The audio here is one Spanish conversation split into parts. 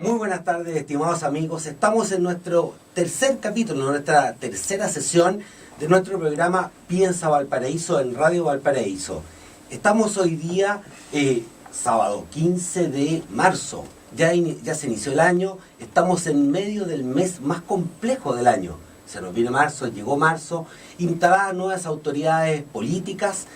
Muy buenas tardes, estimados amigos. Estamos en nuestro tercer capítulo, nuestra tercera sesión de nuestro programa Piensa Valparaíso en Radio Valparaíso. Estamos hoy día, sábado 15 de marzo. Ya se inició el año, estamos en medio del mes más complejo del año. Se nos viene marzo, llegó marzo, instaladas nuevas autoridades políticas,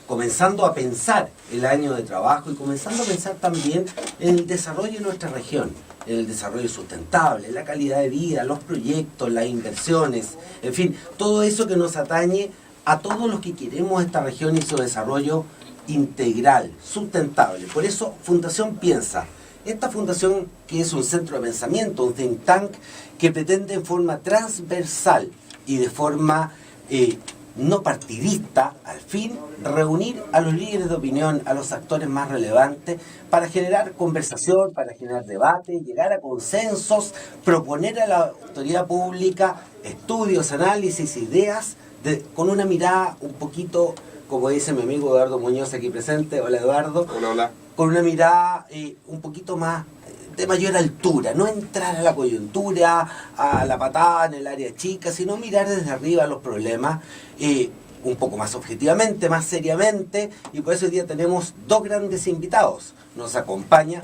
comenzando a pensar el año de trabajo y comenzando a pensar también en el desarrollo de nuestra región, en el desarrollo sustentable, la calidad de vida, los proyectos, las inversiones, en fin, todo eso que nos atañe a todos los que queremos esta región y su desarrollo integral, sustentable. Por eso Fundación Piensa. Esta fundación, que es un centro de pensamiento, un think tank, que pretende en forma transversal y de forma no partidista, al fin, reunir a los líderes de opinión, a los actores más relevantes, para generar conversación, para generar debate, llegar a consensos, proponer a la autoridad pública estudios, análisis, ideas, con una mirada un poquito, como dice mi amigo Eduardo Muñoz aquí presente. Hola Eduardo. Hola, hola. Con una mirada un poquito más de mayor altura, no entrar a la coyuntura, a la patada en el área chica, sino mirar desde arriba los problemas un poco más objetivamente, más seriamente, y por eso hoy día tenemos dos grandes invitados. Nos acompaña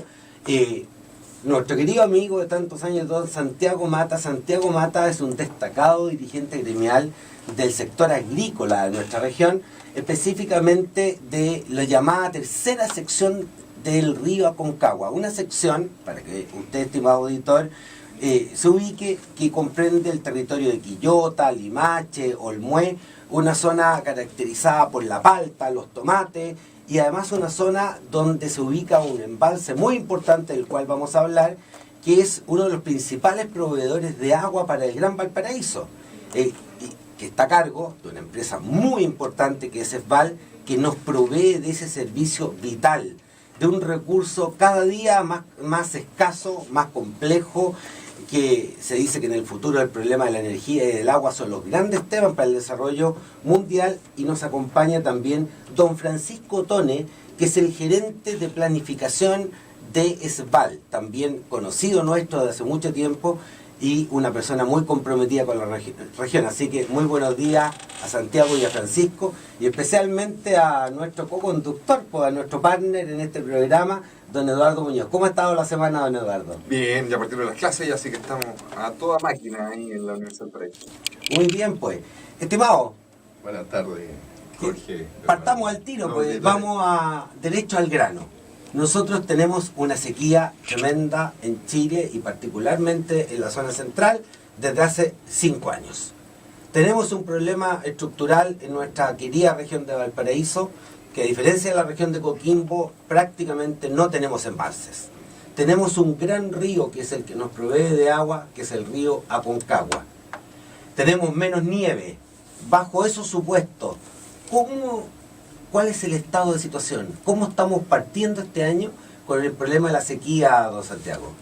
nuestro querido amigo de tantos años, don Santiago Mata. Santiago Mata es un destacado dirigente gremial del sector agrícola de nuestra región, específicamente de la llamada tercera sección del río Aconcagua, una sección, para que usted, estimado auditor, se ubique, que comprende el territorio de Quillota, Limache, Olmué, una zona caracterizada por la palta, los tomates, y además una zona donde se ubica un embalse muy importante del cual vamos a hablar, que es uno de los principales proveedores de agua para el Gran Valparaíso, que está a cargo de una empresa muy importante que es ESVAL, que nos provee de ese servicio vital, de un recurso cada día más escaso, más complejo, que se dice que en el futuro el problema de la energía y del agua son los grandes temas para el desarrollo mundial. Y nos acompaña también don Francisco Tone, que es el gerente de planificación de ESVAL, también conocido nuestro de hace mucho tiempo y una persona muy comprometida con la región. Así que muy buenos días a Santiago y a Francisco, y especialmente a nuestro co-conductor, a nuestro partner en este programa, don Eduardo Muñoz. ¿Cómo ha estado la semana, don Eduardo? Bien, ya partieron las clases, así que estamos a toda máquina ahí en la Universidad del Paraíso. Muy bien, pues. Estimado. Buenas tardes, Jorge. Partamos al tiro, pues vamos derecho al grano. Nosotros tenemos una sequía tremenda en Chile y particularmente en la zona central desde hace 5 años. Tenemos un problema estructural en nuestra querida región de Valparaíso, que a diferencia de la región de Coquimbo prácticamente no tenemos embalses. Tenemos un gran río que es el que nos provee de agua, que es el río Aconcagua. Tenemos menos nieve. Bajo esos supuestos, ¿cuál es el estado de situación? ¿Cómo estamos partiendo este año con el problema de la sequía, don Santiago?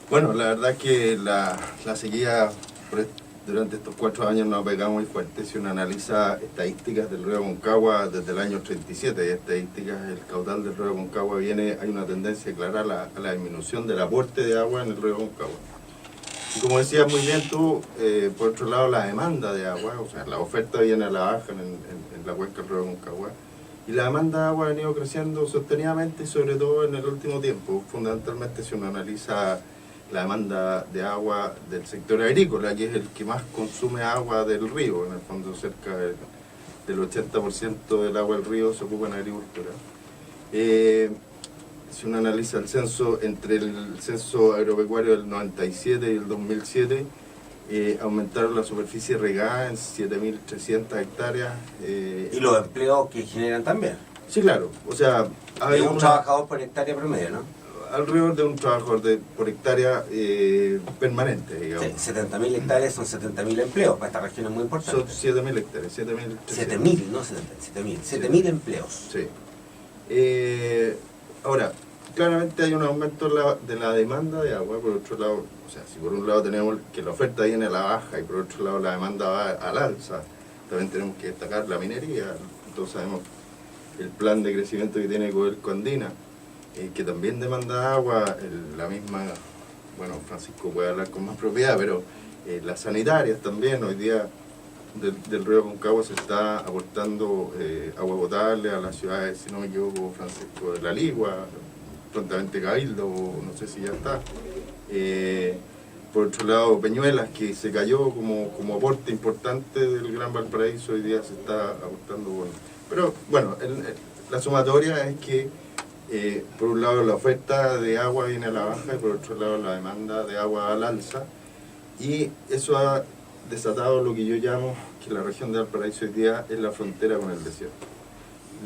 Bueno, la verdad es que la sequía durante estos 4 años nos ha pegado muy fuerte. Si uno analiza estadísticas del río Aconcagua desde el año 37, estadísticas, el caudal del río Aconcagua hay una tendencia clara a la disminución del aporte de agua en el río Aconcagua. Y como decías muy bien tú, por otro lado la demanda de agua, o sea, la oferta viene a la baja en la cuenca del río Aconcagua, y la demanda de agua ha venido creciendo sostenidamente y sobre todo en el último tiempo. Fundamentalmente si uno analiza la demanda de agua del sector agrícola, que es el que más consume agua del río, en el fondo cerca del 80% del agua del río se ocupa en agricultura. Si uno analiza el censo, entre el censo agropecuario del 97 y el 2007, aumentaron la superficie regada en 7.300 hectáreas. Y los empleos que generan también. Sí, claro. O sea, hay un trabajador por hectárea promedio, ¿no? Alrededor de un trabajador por hectárea permanente, digamos. Sí, 70.000 hectáreas son 70.000 empleos, para esta región es muy importante. Son 7.000 hectáreas, 7.000, no 70.000, 7.000 empleos. Sí. Ahora, claramente hay un aumento de la demanda de agua, por otro lado, o sea, si por un lado tenemos que la oferta viene a la baja y por otro lado la demanda va al alza, también tenemos que destacar la minería. Todos sabemos el plan de crecimiento que tiene Codelco Andina. que también demanda agua, la misma, bueno, Francisco puede hablar con más propiedad, pero las sanitarias también, hoy día del río Aconcagua se está aportando agua potable a las ciudades, si no me equivoco, Francisco, de La Ligua, prontamente Cabildo, no sé si ya está. Por otro lado, Peñuelas, que se cayó como aporte importante del Gran Valparaíso, hoy día se está aportando. Bueno. Pero bueno, la sumatoria es que por un lado la oferta de agua viene a la baja y por otro lado la demanda de agua al alza, y eso ha desatado lo que yo llamo que la región de Valparaíso hoy día es la frontera con el desierto.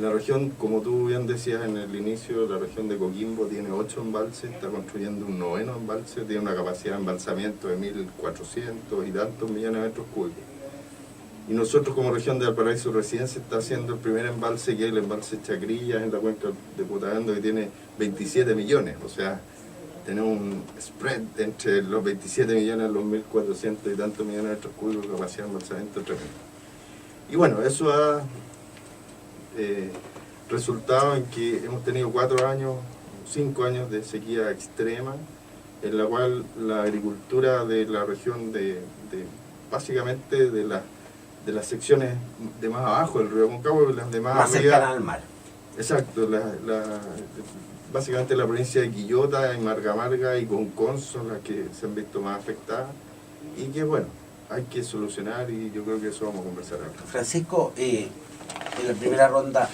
La región, como tú bien decías en el inicio, la región de Coquimbo tiene 8 embalses, está construyendo un 9º embalse, tiene una capacidad de embalsamiento de 1.400 y tantos millones de metros cúbicos. Y nosotros como región de Valparaíso recién se está haciendo el primer embalse, que es el embalse Chacrillas en la cuenca de Putagando, que tiene 27 millones, o sea, tenemos un spread entre los 27 millones y los 1.400 y tantos millones de metros cúbicos de capacidad de embalsamiento tremendo. Y bueno, eso ha resultado en que hemos tenido 5 años de sequía extrema, en la cual la agricultura de la región básicamente de las secciones de más abajo del río Aconcagua y las de más cercanas al mar. Exacto, básicamente la provincia de Quillota y Marga y Concón son las que se han visto más afectadas y que bueno, hay que solucionar, y yo creo que eso vamos a conversar ahora. Francisco, en la primera ronda,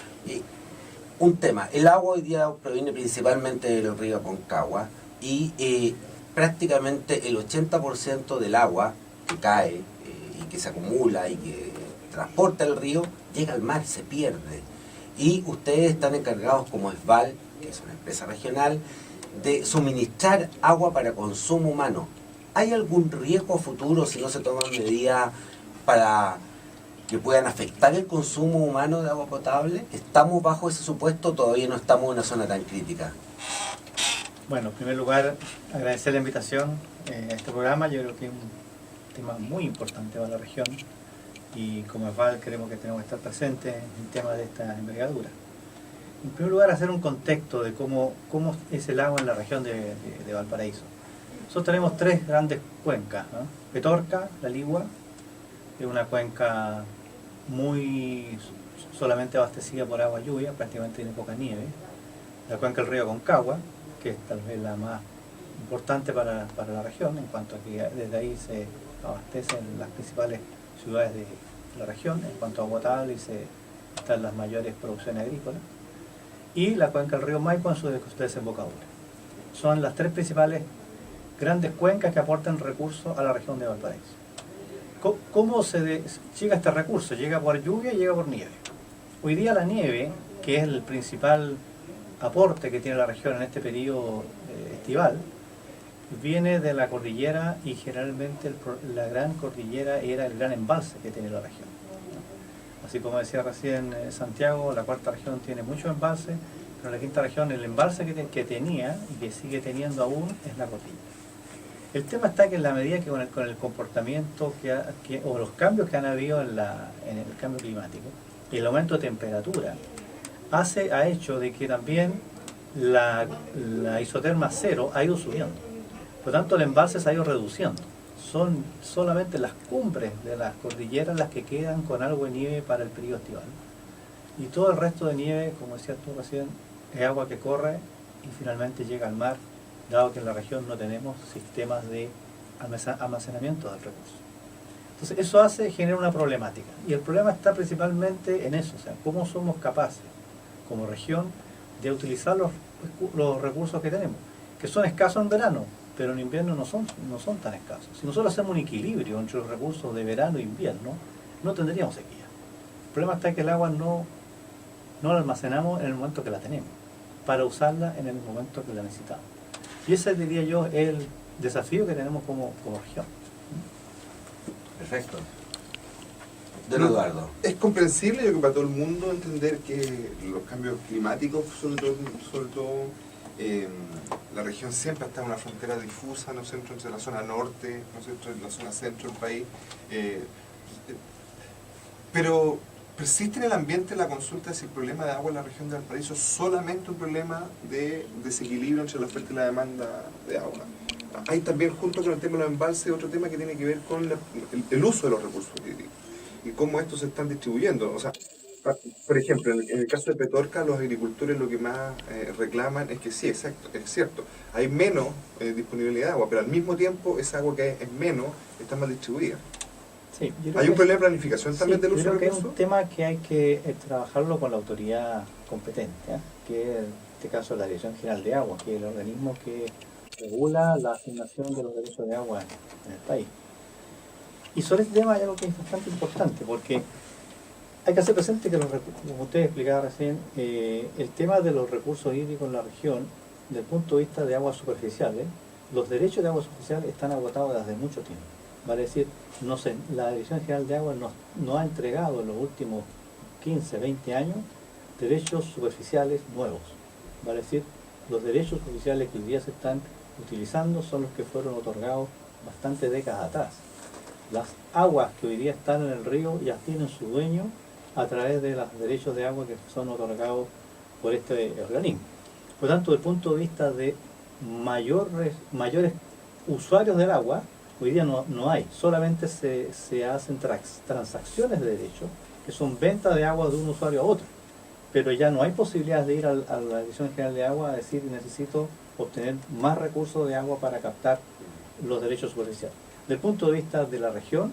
un tema, el agua hoy día proviene principalmente del río Aconcagua y prácticamente el 80% del agua que cae y que se acumula y que transporta el río llega al mar, se pierde. Y ustedes están encargados como ESVAL, que es una empresa regional, de suministrar agua para consumo humano. ¿Hay algún riesgo futuro si no se toman medidas para que puedan afectar el consumo humano de agua potable? ¿Estamos bajo ese supuesto? Todavía no estamos en una zona tan crítica. Bueno, en primer lugar, agradecer la invitación a este programa. Yo creo que es un tema muy importante para la región y como ESVAL creemos que tenemos que estar presentes en temas de esta envergadura. En primer lugar, hacer un contexto de cómo es el agua en la región de Valparaíso. Nosotros tenemos 3 grandes cuencas, ¿no? Petorca, La Ligua, es una cuenca muy solamente abastecida por agua lluvia, prácticamente tiene poca nieve. La cuenca del río Aconcagua, que es tal vez la más importante para la región, en cuanto a que desde ahí se abastecen las principales ciudades de la región, en cuanto a agua potable, y están las mayores producciones agrícolas. Y la cuenca del río Maipo en su desembocadura. Son las 3 principales grandes cuencas que aportan recursos a la región de Valparaíso. ¿Cómo llega este recurso? Llega por lluvia y llega por nieve. Hoy día la nieve, que es el principal aporte que tiene la región en este periodo estival, viene de la cordillera, y generalmente la gran cordillera era el gran embalse que tiene la región. Así como decía recién Santiago, la 4ª región tiene muchos embalses, pero la 5ª región, el embalse que tenía y que sigue teniendo aún es la cordillera. El tema está que en la medida que con el comportamiento o los cambios que han habido en el cambio climático y el aumento de temperatura ha hecho de que también la isoterma cero ha ido subiendo. Por lo tanto, el embalse se ha ido reduciendo. Son solamente las cumbres de las cordilleras las que quedan con algo de nieve para el periodo estival. Y todo el resto de nieve, como decías tú recién, es agua que corre y finalmente llega al mar, dado que en la región no tenemos sistemas de almacenamiento del recurso. Entonces eso genera una problemática. Y el problema está principalmente en eso, o sea, cómo somos capaces, como región, de utilizar los recursos que tenemos, que son escasos en verano, pero en invierno no son tan escasos. Si nosotros hacemos un equilibrio entre los recursos de verano e invierno, no tendríamos sequía. El problema está que el agua no la almacenamos en el momento que la tenemos, para usarla en el momento que la necesitamos. Y ese, diría yo, es el desafío que tenemos como región. Perfecto. Don Eduardo. Es comprensible, yo creo que para todo el mundo, entender que los cambios climáticos, sobre todo la región siempre está en una frontera difusa, ¿no es cierto?, entre la zona norte, ¿no es cierto?, y la zona centro del país. Pero ¿Persiste en el ambiente la consulta de si el problema de agua en la región de Valparaíso es solamente un problema de desequilibrio entre la oferta y la demanda de agua? Hay también, junto con el tema de los embalses, otro tema que tiene que ver con el uso de los recursos hídricos y cómo estos se están distribuyendo. O sea, por ejemplo, en el caso de Petorca, los agricultores lo que más reclaman es que sí, exacto, es cierto, hay menos disponibilidad de agua, pero al mismo tiempo esa agua que es menos está mal distribuida. Sí, yo creo ¿Hay un que problema de planificación también del yo uso creo de que es recursos? un tema que hay que trabajarlo con la autoridad competente, que es en este caso la Dirección General de Agua, que es el organismo que regula la asignación de los derechos de agua en el país. Y sobre este tema hay algo que es bastante importante, porque hay que hacer presente que, como usted explicaba recién, el tema de los recursos hídricos en la región, desde el punto de vista de aguas superficiales, los derechos de aguas superficiales están agotados desde mucho tiempo. Vale decir, no sé, la Dirección General de Agua no ha entregado en los últimos 15, 20 años derechos superficiales nuevos. Vale decir, los derechos superficiales que hoy día se están utilizando son los que fueron otorgados bastantes décadas atrás. Las aguas que hoy día están en el río ya tienen su dueño a través de los derechos de agua que son otorgados por este organismo. Por lo tanto, desde el punto de vista de mayores usuarios del agua, hoy día no hay, solamente se hacen transacciones de derechos, que son ventas de agua de un usuario a otro, pero ya no hay posibilidad de ir a la Dirección General de Agua a decir necesito obtener más recursos de agua para captar los derechos superficiales. Desde el punto de vista de la región,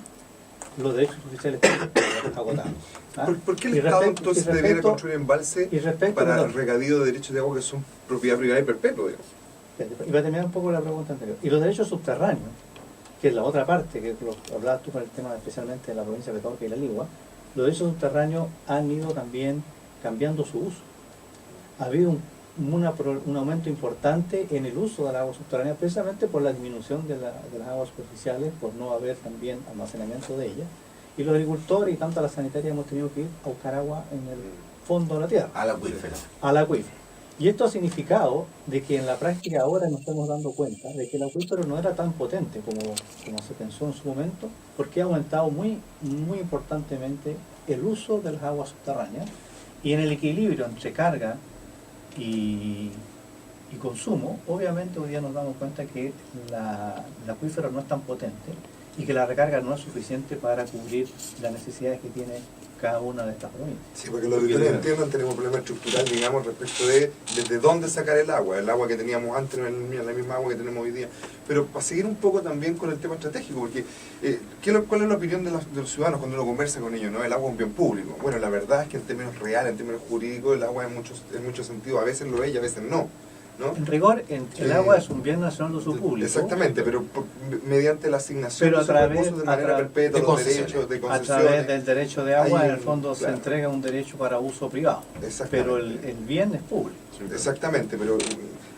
los derechos superficiales están agotados. ¿Por qué el Estado entonces debería construir embalse para el regadío de derechos de agua que son propiedad privada y perpetua, digamos? Y va a terminar un poco la pregunta anterior. Y los derechos subterráneos, que es la otra parte, que lo hablabas tú con el tema especialmente de la provincia de Petorca y la Ligua, los derechos subterráneos han ido también cambiando su uso. Ha habido un aumento importante en el uso del agua subterránea, precisamente por la disminución de las aguas superficiales, por no haber también almacenamiento de ellas. Y los agricultores y tanto las sanitarias hemos tenido que ir a buscar agua en el fondo de la tierra. Al acuífero. Al acuífero. Y esto ha significado de que en la práctica ahora nos estamos dando cuenta de que el acuífero no era tan potente como se pensó en su momento, porque ha aumentado muy importantemente el uso de las aguas subterráneas, y en el equilibrio entre carga y consumo, obviamente hoy día nos damos cuenta que el acuífero no es tan potente y que la recarga no es suficiente para cubrir las necesidades que tiene cada una de estas provincias. Sí, porque los auditores entiendan, tenemos un problema estructural, digamos, respecto de desde dónde sacar el agua que teníamos antes no es la misma agua que tenemos hoy día. Pero para seguir un poco también con el tema estratégico, porque ¿cuál es la opinión de los ciudadanos cuando uno conversa con ellos? ¿No? El agua es un bien público. Bueno, la verdad es que en términos reales, en términos jurídicos, el agua en muchos sentidos a veces lo es y a veces no. ¿No? En rigor, el agua es un bien nacional de uso público. Exactamente, pero mediante la asignación de esos recursos de manera perpetua, los derechos de concesiones. A través del derecho de agua, en el fondo se entrega un derecho para uso privado, pero el bien es público. Exactamente, pero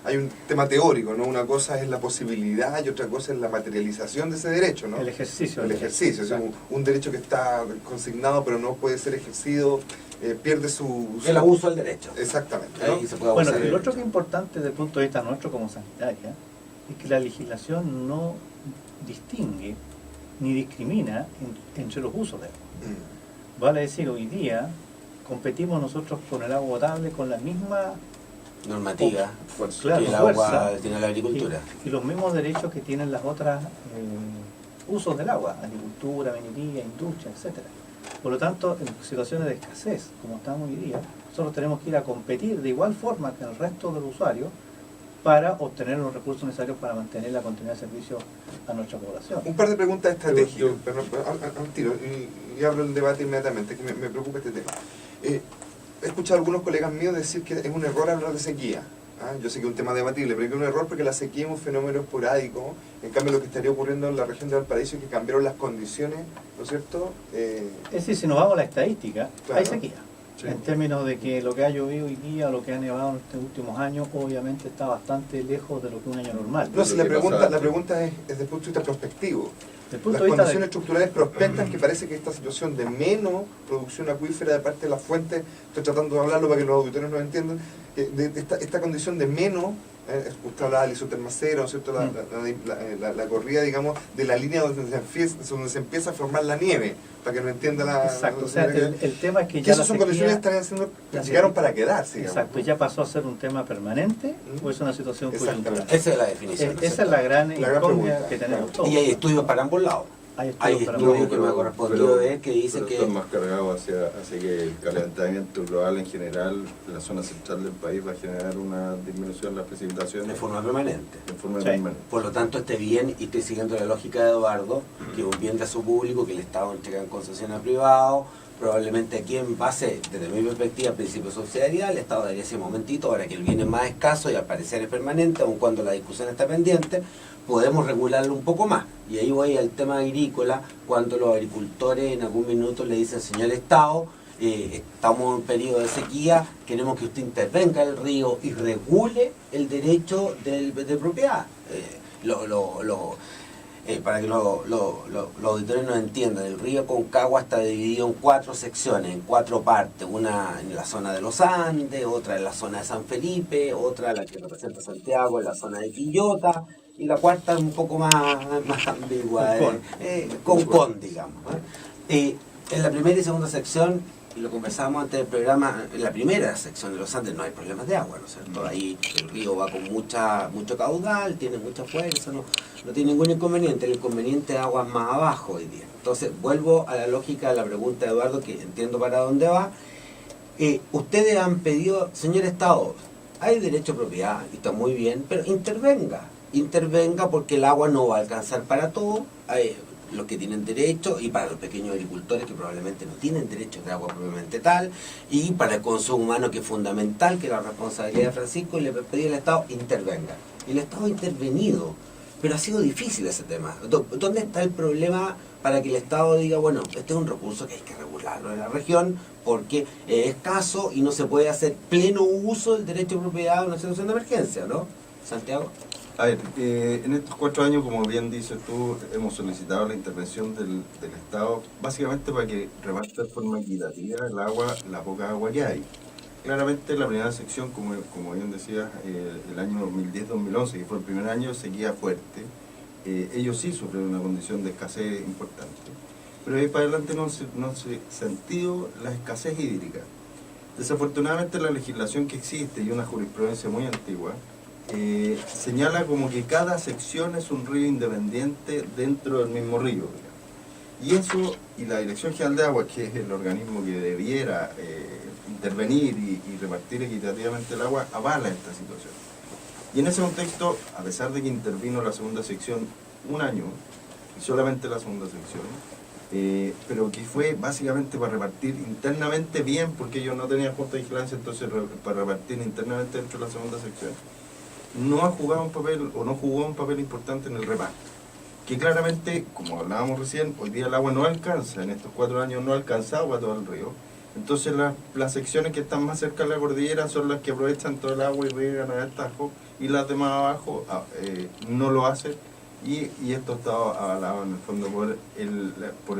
hay un tema teórico, ¿no? Una cosa es la posibilidad y otra cosa es la materialización de ese derecho, ¿no? El ejercicio. El ejercicio, o sea, un derecho que está consignado pero no puede ser ejercido, pierde el abuso del derecho. Exactamente, ¿no? Ahí se puede bueno, abusar y lo otro que es importante desde el punto de vista nuestro como sanitaria es que la legislación no distingue ni discrimina entre los usos de agua. Vale decir, hoy día competimos nosotros con el agua potable con la misma normativa claro, que el agua tiene la agricultura. Y los mismos derechos que tienen las otras usos del agua, agricultura, minería, industria, etcétera. Por lo tanto, en situaciones de escasez, como estamos hoy día, nosotros tenemos que ir a competir de igual forma que el resto de los usuarios para obtener los recursos necesarios para mantener la continuidad de servicio a nuestra población. Un par de preguntas estratégicas, al tiro, y abro el debate inmediatamente, que me preocupa este tema. He escuchado a algunos colegas míos decir que es un error hablar de sequía. Yo sé que es un tema debatible, pero es un error porque la sequía es un fenómeno esporádico. En cambio, lo que estaría ocurriendo en la región de Valparaíso es que cambiaron las condiciones, ¿no es cierto? Es decir, si nos vamos a la estadística, claro, hay sequía. Sí. En términos de que lo que ha llovido hoy día, lo que ha nevado en estos últimos años, obviamente está bastante lejos de lo que es un año normal. No, si la pregunta es desde el punto de vista prospectivo. Las condiciones estructurales prospectan que parece que esta situación de menos producción acuífera de parte de las fuentes, estoy tratando de hablarlo para que los auditores nos entiendan, esta condición de menos Usted hablaba del isotermacero, ¿no es cierto? La corrida, digamos, de la línea donde se empieza a formar la nieve, para que no entienda la... Exacto, o sea, el tema es que que ya esas son condiciones que llegaron para quedarse, digamos. Exacto, ya pasó a ser un tema permanente o es una situación coyuntural. Esa es la definición. Esa es la gran incógnita pregunta, que tenemos todos. Y hay estudios para ambos lados. Hay estudios que me ha correspondido ver que dicen que... Esto es más cargado hacia que el calentamiento global en general, en la zona central del país, va a generar una disminución de las precipitaciones. De forma permanente. De forma Sí. permanente. Por lo tanto, este bien, y estoy siguiendo la lógica de Eduardo, que es un bien de su público, que el Estado entrega en concesión a privado, probablemente aquí en base, desde mi perspectiva, principio de subsidiariedad, el Estado daría ese momentito, ahora que el bien es más escaso y al parecer es permanente, aun cuando la discusión está pendiente, podemos regularlo un poco más. Y ahí voy al tema agrícola, cuando los agricultores en algún minuto le dicen, señor Estado, estamos en un periodo de sequía, queremos que usted intervenga en el río y regule el derecho de propiedad. Para que los auditores nos entiendan, el río Concagua está dividido en 4 secciones, en 4 partes, una en la zona de los Andes, otra en la zona de San Felipe, otra la que representa Santiago en la zona de Quillota, y la cuarta es un poco más ambigua, Concón, digamos. En la primera y segunda sección, y lo conversábamos antes del programa, en la primera sección de los Andes no hay problemas de agua, ¿no es cierto? Ahí el río va con mucho caudal, tiene mucha fuerza, no tiene ningún inconveniente. El inconveniente es aguas más abajo hoy día. Entonces, vuelvo a la lógica de la pregunta de Eduardo, que entiendo para dónde va. Ustedes han pedido, señor Estado, hay derecho a propiedad, y está muy bien, pero intervenga porque el agua no va a alcanzar para todo. Los que tienen derecho, y para los pequeños agricultores que probablemente no tienen derecho de agua propiamente tal, y para el consumo humano, que es fundamental, que es la responsabilidad de Francisco, y le pedí al Estado intervenga. Y el Estado ha intervenido, pero ha sido difícil ese tema. ¿Dónde está el problema para que el Estado diga, bueno, este es un recurso que hay que regularlo en la región porque es escaso y no se puede hacer pleno uso del derecho de propiedad en una situación de emergencia, ¿no? Santiago. A ver, en estos 4 años, como bien dices tú, hemos solicitado la intervención del Estado básicamente para que reparta de forma equitativa el agua, la poca agua que hay. Claramente la primera sección, como bien decías, el año 2010-2011, que fue el primer año de sequía fuerte, ellos sí sufrieron una condición de escasez importante. Pero ahí para adelante no se sentido la escasez hídrica. Desafortunadamente la legislación que existe y una jurisprudencia muy antigua, señala como que cada sección es un río independiente dentro del mismo río, digamos. Y eso, y la Dirección General de Agua, que es el organismo que debiera intervenir y repartir equitativamente el agua, avala esta situación. Y en ese contexto, a pesar de que intervino la segunda sección un año, y solamente la segunda sección, pero que fue básicamente para repartir internamente bien, porque ellos no tenían junta de vigilancia, entonces para repartir internamente dentro de la segunda sección, no ha jugado un papel, o no jugó un papel importante en el reparto. Que claramente, como hablábamos recién, hoy día el agua no alcanza, en estos 4 años no ha alcanzado a todo el río. Entonces las secciones que están más cerca de la cordillera son las que aprovechan todo el agua y riegan a destajo, y las demás abajo no lo hacen, y esto está avalado en el fondo por el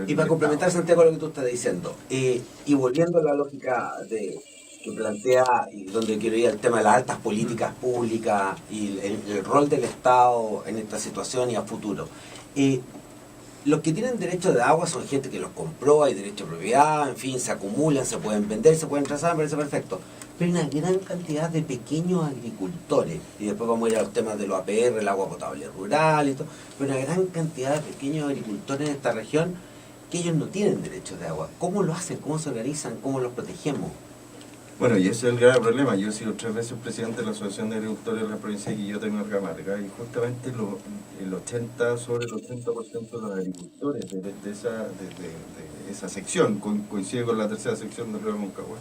Y para complementar, Santiago, lo que tú estás diciendo, y volviendo a la lógica que plantea, y donde quiero ir al tema de las altas políticas públicas y el rol del Estado en esta situación y a futuro. Los que tienen derecho de agua son gente que los compró, hay derecho de propiedad, en fin, se acumulan, se pueden vender, se pueden trazar, me parece perfecto. Pero hay una gran cantidad de pequeños agricultores, y después vamos a ir a los temas de los APR, el agua potable rural y todo, pero una gran cantidad de pequeños agricultores en esta región que ellos no tienen derecho de agua. ¿Cómo lo hacen? ¿Cómo se organizan? ¿Cómo los protegemos? Bueno, y ese es el grave problema. Yo he sido 3 veces presidente de la Asociación de Agricultores de la provincia de Quillota y Cajamarca, y justamente sobre el 80% de los agricultores de esa sección, coincide con la tercera sección del río Concagua,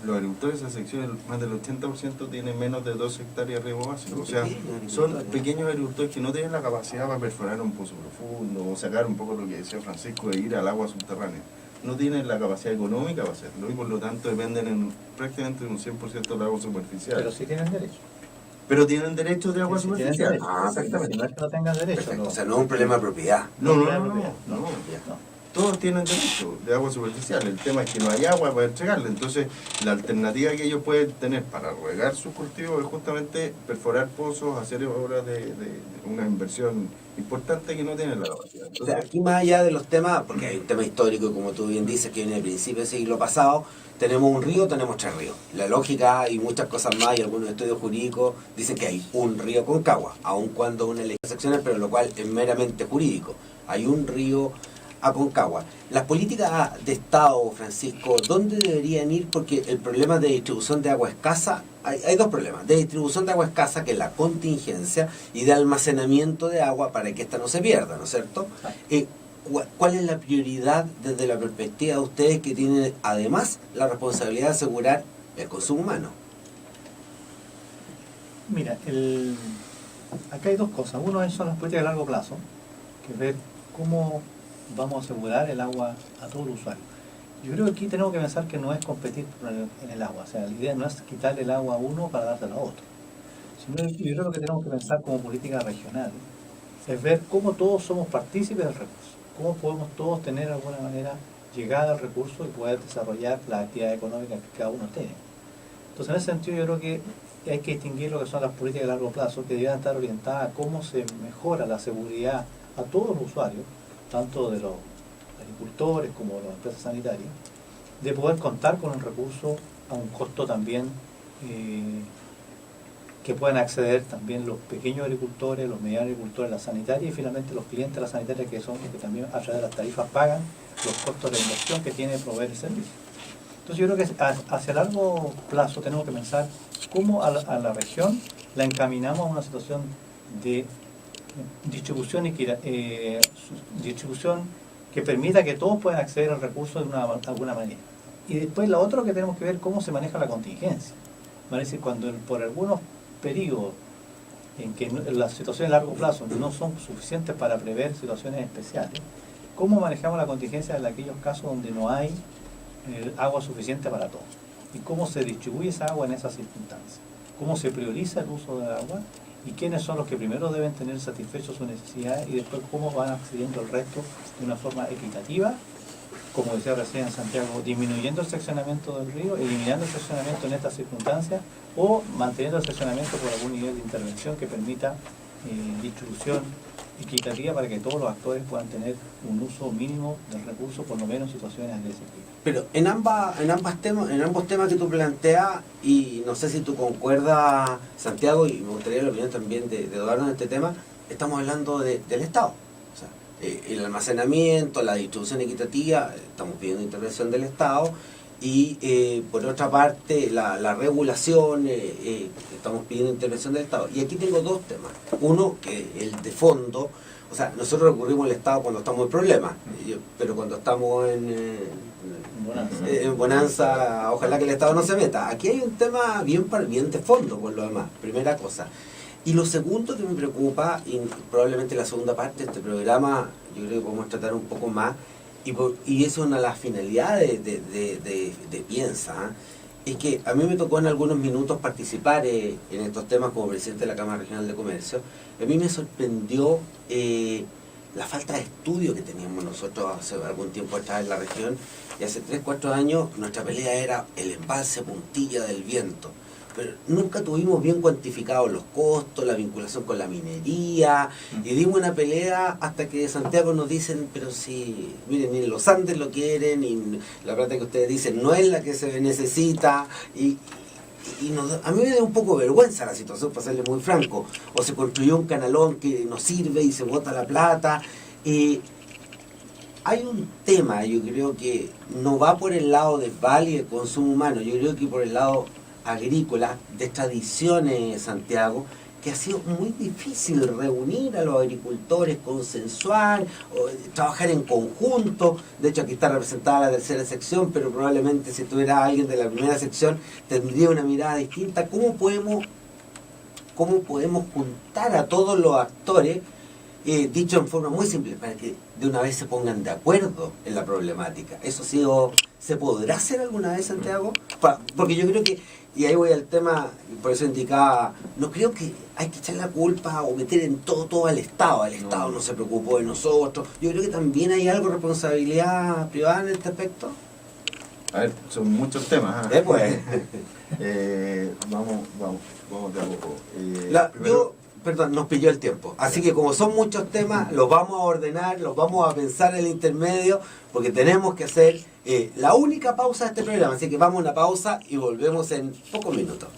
los agricultores de esa sección, más del 80% tienen menos de 2 hectáreas de riego básico. O sea, son pequeños agricultores que no tienen la capacidad para perforar un pozo profundo o sacar un poco lo que decía Francisco de ir al agua subterránea. No tienen la capacidad económica para hacerlo, y por lo tanto dependen prácticamente de un 100% del agua superficial. Pero sí tienen derecho. Pero tienen derecho de agua superficial. Exactamente. No es que no tengan derecho. Perfecto. O sea, no es un problema de propiedad. No. todos tienen derecho de agua superficial. El tema es que no hay agua para entregarle. Entonces, la alternativa que ellos pueden tener para regar sus cultivos es justamente perforar pozos, hacer obras de una inversión importante que no tienen la capacidad. O sea, aquí más allá de los temas, porque hay un tema histórico, y como tú bien dices, que viene del principio del siglo pasado, tenemos un río, tenemos 3 ríos. La lógica y muchas cosas más, y algunos estudios jurídicos dicen que hay un río Concagua, aun cuando una ley de secciones, pero lo cual es meramente jurídico. Hay un río Aconcagua. Las políticas de Estado, Francisco, ¿dónde deberían ir? Porque el problema de distribución de agua escasa, hay 2 problemas, de distribución de agua escasa, que es la contingencia, y de almacenamiento de agua para que ésta no se pierda, ¿no es cierto? ¿Cuál es la prioridad desde la perspectiva de ustedes, que tienen además la responsabilidad de asegurar el consumo humano? Mira, acá hay 2 cosas. Uno son las políticas de largo plazo, que es ver cómo vamos a asegurar el agua a todo el usuario. Yo creo que aquí tenemos que pensar que no es competir en el agua. O sea, la idea no es quitarle el agua a uno para dársela a otro. Sino yo creo que tenemos que pensar como política regional, es ver cómo todos somos partícipes del recurso. Cómo podemos todos tener de alguna manera llegada al recurso y poder desarrollar las actividades económicas que cada uno tiene. Entonces, en ese sentido, yo creo que hay que distinguir lo que son las políticas de largo plazo, que deben estar orientadas a cómo se mejora la seguridad a todos los usuarios, tanto de los agricultores como de las empresas sanitarias, de poder contar con un recurso a un costo también que puedan acceder también los pequeños agricultores, los medianos agricultores, la sanitaria, y finalmente los clientes de la sanitaria, que son los que también a través de las tarifas pagan los costos de inversión que tiene proveer el servicio. Entonces yo creo que hacia largo plazo tenemos que pensar cómo a la región la encaminamos a una situación de distribución que permita que todos puedan acceder al recurso de alguna manera. Y después lo otro que tenemos que ver cómo se maneja la contingencia. Es decir, cuando por algunos periodos en que las situaciones a largo plazo no son suficientes para prever situaciones especiales, cómo manejamos la contingencia en aquellos casos donde no hay agua suficiente para todos, y cómo se distribuye esa agua en esas circunstancias, cómo se prioriza el uso del agua y quiénes son los que primero deben tener satisfechos sus necesidades, y después cómo van accediendo el resto de una forma equitativa, como decía recién en Santiago, disminuyendo el seccionamiento del río, eliminando el seccionamiento en estas circunstancias, o manteniendo el seccionamiento por algún nivel de intervención que permita distribución equitativa para que todos los actores puedan tener un uso mínimo del recurso, por lo menos en situaciones de ese tipo. Pero en ambos temas que tú planteas, y no sé si tú concuerdas, Santiago, y me gustaría la opinión también de Eduardo en este tema, estamos hablando del Estado. O sea, el almacenamiento, la distribución equitativa, estamos pidiendo intervención del Estado, y por otra parte la regulación, estamos pidiendo intervención del Estado. Y aquí tengo 2 temas. Uno, el de fondo. O sea, nosotros recurrimos al Estado cuando estamos en problemas, pero cuando estamos en bonanza, ojalá que el Estado no se meta. Aquí hay un tema bien de fondo por lo demás, primera cosa. Y lo segundo que me preocupa, y probablemente la segunda parte de este programa, yo creo que podemos tratar un poco más, y eso es una de las finalidades de Piensa, es que a mí me tocó en algunos minutos participar en estos temas como presidente de la Cámara Regional de Comercio. A mí me sorprendió la falta de estudio que teníamos nosotros hace algún tiempo atrás en la región, y hace 3-4 años nuestra pelea era el embalse Puntilla del Viento, pero nunca tuvimos bien cuantificados los costos, la vinculación con la minería, y dimos una pelea hasta que de Santiago nos dicen, pero si, miren, ni los Andes lo quieren, y la plata que ustedes dicen no es la que se necesita, y a mí me da un poco de vergüenza la situación, para serle muy franco. O se construyó un canalón que no sirve y se bota la plata. Hay un tema, yo creo que no va por el lado del vale y del consumo humano, yo creo que por el lado agrícola, de tradiciones, Santiago, que ha sido muy difícil reunir a los agricultores, consensuar, trabajar en conjunto. De hecho, aquí está representada la 3ª sección, pero probablemente si tuviera alguien de la 1ª sección tendría una mirada distinta. ¿Cómo podemos juntar a todos los actores dicho en forma muy simple, para que de una vez se pongan de acuerdo en la problemática. ¿Eso sí, se podrá hacer alguna vez, Santiago? Porque yo creo que, y ahí voy al tema, por eso indicaba, no creo que hay que echar la culpa o meter en todo al Estado. El Estado no se preocupó de nosotros. Yo creo que también hay algo de responsabilidad privada en este aspecto. A ver, son muchos temas. Pues. Vamos de a poco. Perdón, nos pilló el tiempo. Así que como son muchos temas, los vamos a ordenar, los vamos a pensar en el intermedio, porque tenemos que hacer la única pausa de este programa. Así que vamos a una pausa y volvemos en pocos minutos.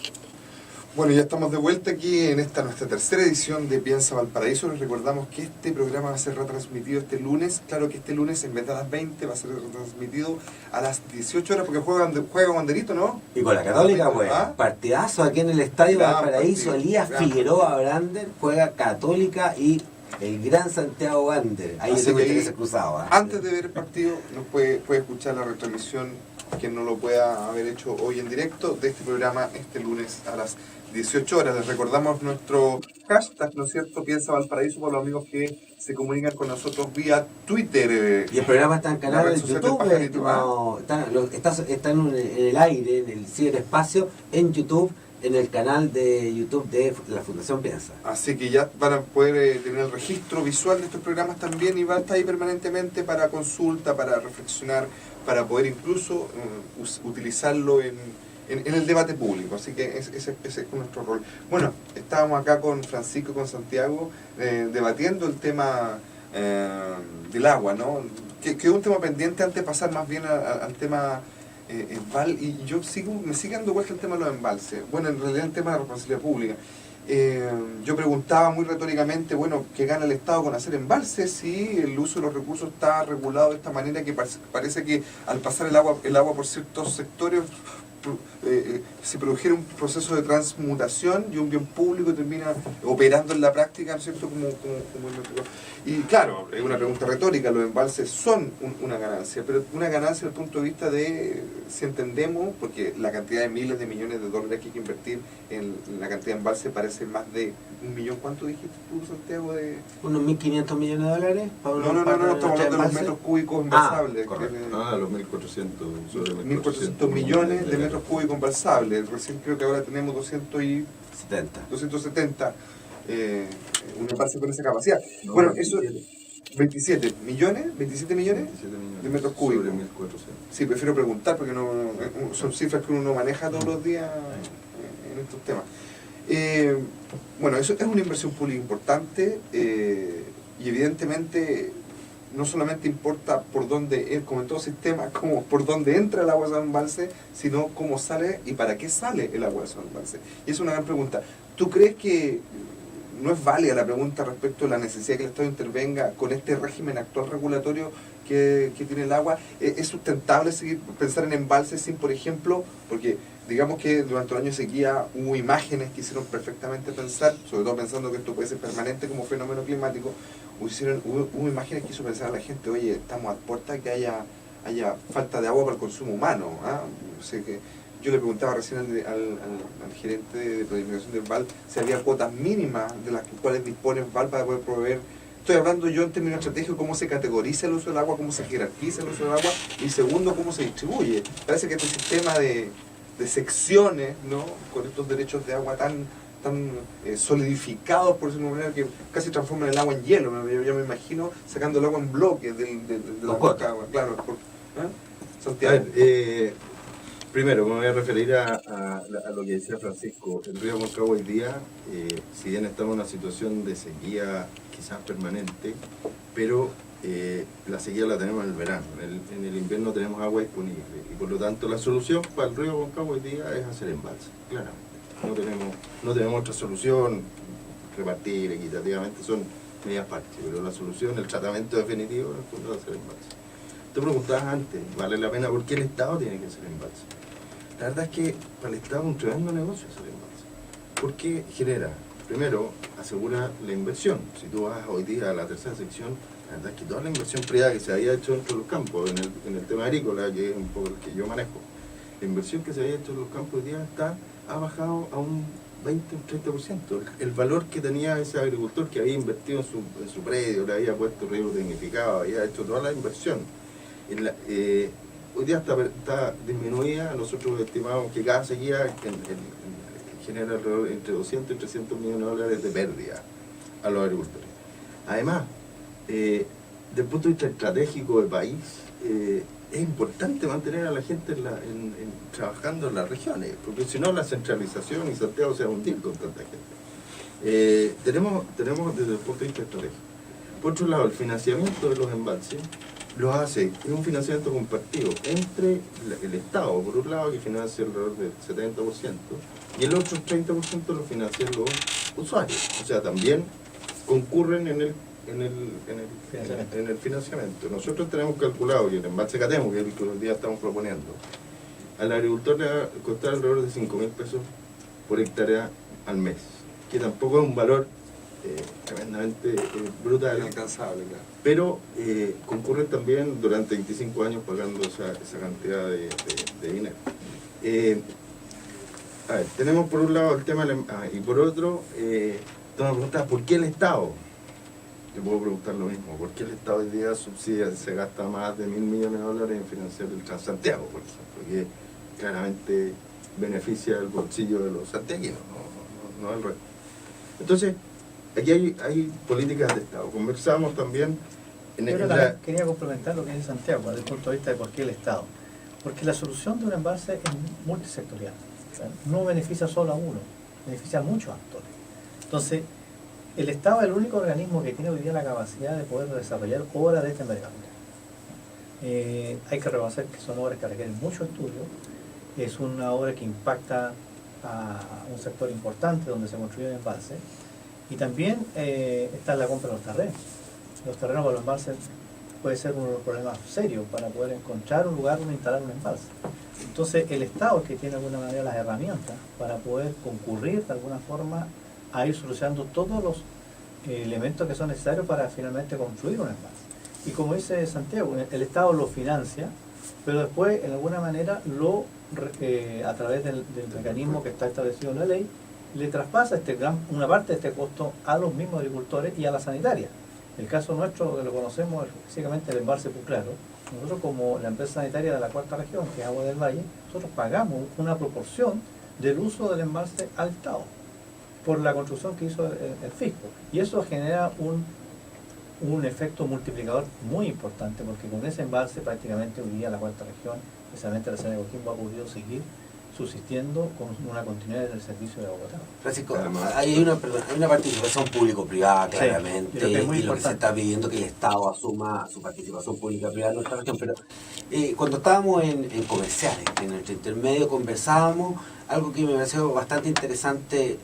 Bueno, ya estamos de vuelta aquí en nuestra tercera edición de Piensa Valparaíso. Les recordamos que este programa va a ser retransmitido este lunes. Claro que este lunes, en vez de a las 20, va a ser retransmitido a las 18 horas, porque juega Banderito, ¿no? Y con la Católica, pues, partidazo aquí en el Estadio Valparaíso. Elías Figueroa Brander juega Católica y el gran Santiago Wander. Ahí tengo intereses cruzados. Antes de ver el partido, nos puede escuchar la retransmisión, quien no lo pueda haber hecho hoy en directo, de este programa este lunes a las 18 horas. Les recordamos nuestro hashtag, ¿no es cierto? Piensa Valparaíso, por los amigos que se comunican con nosotros vía Twitter. Y el programa está en canal de YouTube. Está en el aire, en el ciberespacio, en YouTube, en el canal de YouTube de la Fundación Piensa. Así que ya van a poder tener el registro visual de estos programas también, y va a estar ahí permanentemente para consulta, para reflexionar, para poder incluso utilizarlo en el debate público. Así que ese es nuestro rol. Bueno, estábamos acá con Francisco y con Santiago debatiendo el tema del agua, ¿no? Que es un tema pendiente antes de pasar más bien al tema y yo me sigue dando vuelta el tema de los embalses. Bueno, en realidad el tema de la responsabilidad pública. Yo preguntaba muy retóricamente, bueno, ¿qué gana el Estado con hacer embalses si el uso de los recursos está regulado de esta manera, que parece que al pasar el agua por ciertos sectores se produjera un proceso de transmutación y un bien público termina operando en la práctica, ¿no es cierto? Y claro, es una pregunta retórica, los embalses son una ganancia, pero una ganancia desde el punto de vista de, si entendemos, porque la cantidad de miles de millones de dólares que hay que invertir en la cantidad de embalses parece más de 1 millón. ¿Cuánto dijiste tú, Santiago? ¿Unos 1.500 millones de dólares? No, estamos hablando de los metros cúbicos embalsables. Los 1.400 millones de metros cúbicos embalsables. Recién creo que ahora tenemos 270 un embalse con esa capacidad. No, bueno, 27. Eso 27 millones de metros cúbicos. Sobre 1.400. Sí, prefiero preguntar porque son cifras que uno no maneja todos los días en estos temas. Bueno, eso es una inversión pública importante y evidentemente no solamente importa por dónde, como en todo sistema, como por dónde entra el agua de esos embalses, sino cómo sale y para qué sale el agua de esos embalses. Y es una gran pregunta. ¿Tú crees que no es válida la pregunta respecto a la necesidad de que el Estado intervenga con este régimen actual regulatorio que tiene el agua? ¿Es sustentable pensar en embalses sin, por ejemplo, porque digamos que durante el año de sequía hubo imágenes que hicieron perfectamente pensar, sobre todo pensando que esto puede ser permanente como fenómeno climático, hubo imágenes que hizo pensar a la gente, oye, estamos a puerta que haya falta de agua para el consumo humano. O sea que yo le preguntaba recién al gerente de planificación del VAL si había cuotas mínimas de las cuales dispone el VAL para poder proveer. Estoy hablando yo en términos estratégicos, cómo se categoriza el uso del agua, cómo se jerarquiza el uso del agua, y segundo, cómo se distribuye. Parece que este sistema de secciones, ¿no?, con estos derechos de agua tan solidificados, por decirlo de una manera, que casi transforman el agua en hielo. Yo me imagino sacando el agua en bloques de la boca. Claro, Santiago. A ver, primero, me voy a referir a lo que decía Francisco. El río Aconcagua hoy día, si bien estamos en una situación de sequía quizás permanente, pero la sequía la tenemos en el verano. En el invierno tenemos agua disponible. Y por lo tanto, la solución para el río Aconcagua hoy día es hacer embalse. Claramente. No tenemos otra solución. Repartir equitativamente son medias partes, pero la solución, el tratamiento definitivo es hacer embalse. Te preguntabas antes, ¿vale la pena? ¿Por qué el Estado tiene que hacer embalse? La verdad es que para el Estado es un tremendo negocio hacer embalse, porque genera, primero, asegura la inversión. Si tú vas hoy día a la tercera sección, la verdad es que toda la inversión privada que se había hecho dentro de los campos, en el tema agrícola, que es un poco el que yo manejo, la inversión que se había hecho en los campos hoy día ha bajado a un 20 o 30%. El valor que tenía ese agricultor que había invertido en su predio, le había puesto riego tecnificado, había hecho toda la inversión. Hoy día está disminuida. Nosotros estimamos que cada sequía genera alrededor entre 200 y 300 millones de dólares de pérdida a los agricultores. Además, desde el punto de vista estratégico del país, es importante mantener a la gente trabajando en las regiones, porque si no la centralización y Santiago se va a hundir con tanta gente. Tenemos desde el punto de vista estratégico. Por otro lado, el financiamiento de los embalses lo hace, es un financiamiento compartido entre el Estado, por un lado, que financia alrededor del 70%, y el otro 30% lo financian los usuarios. O sea, también concurren en el financiamiento. Nosotros tenemos calculado que el embalse Catemo, que es el que hoy día estamos proponiendo, al agricultor le va a costar alrededor de 5.000 pesos por hectárea al mes, que tampoco es un valor tremendamente brutal, inalcanzable, claro. pero concurren también durante 25 años pagando esa cantidad de dinero. A ver, tenemos por un lado el tema y por otro, tú me preguntas, ¿por qué el Estado? Te puedo preguntar lo mismo, ¿por qué el Estado hoy día subsidia, se gasta más de $1.000 millones en financiar el Transantiago, por ejemplo? Que claramente beneficia el bolsillo de los santiaguinos, no al resto. Entonces, aquí hay políticas de Estado. Conversamos también quería complementar lo que dice Santiago desde el punto de vista de por qué el Estado. Porque la solución de un embalse es multisectorial. O sea, no beneficia solo a uno, beneficia a muchos actores. Entonces, el Estado es el único organismo que tiene hoy día la capacidad de poder desarrollar obras de esta envergadura. Hay que reconocer que son obras que requieren mucho estudio. Es una obra que impacta a un sector importante donde se construye un embalse. Y también está la compra de los terrenos. Los terrenos para los embalses puede ser uno de los problemas serios para poder encontrar un lugar donde instalar un embalse. Entonces el Estado es que tiene de alguna manera las herramientas para poder concurrir de alguna forma a ir solucionando todos los elementos que son necesarios para finalmente construir un embalse. Y como dice Santiago, el Estado lo financia, pero después en alguna manera a través del mecanismo que está establecido en la ley, le traspasa una parte de este costo a los mismos agricultores y a la sanitaria. El caso nuestro, que lo conocemos, es básicamente el embalse Puclaro. Nosotros, como la empresa sanitaria de la cuarta región, que es Agua del Valle, nosotros pagamos una proporción del uso del embalse al Estado por la construcción que hizo el fisco. Y eso genera un efecto multiplicador muy importante, porque con ese embalse prácticamente hoy día la cuarta región, especialmente la Serena de Coquimbo, ha podido seguir subsistiendo con una continuidad del servicio de agua potable. Francisco, hay una participación público-privada claramente, sí, y lo que se está pidiendo que el Estado asuma su participación pública-privada en nuestra región. Pero cuando estábamos en comerciales, en nuestro intermedio, conversábamos algo que me pareció bastante interesante.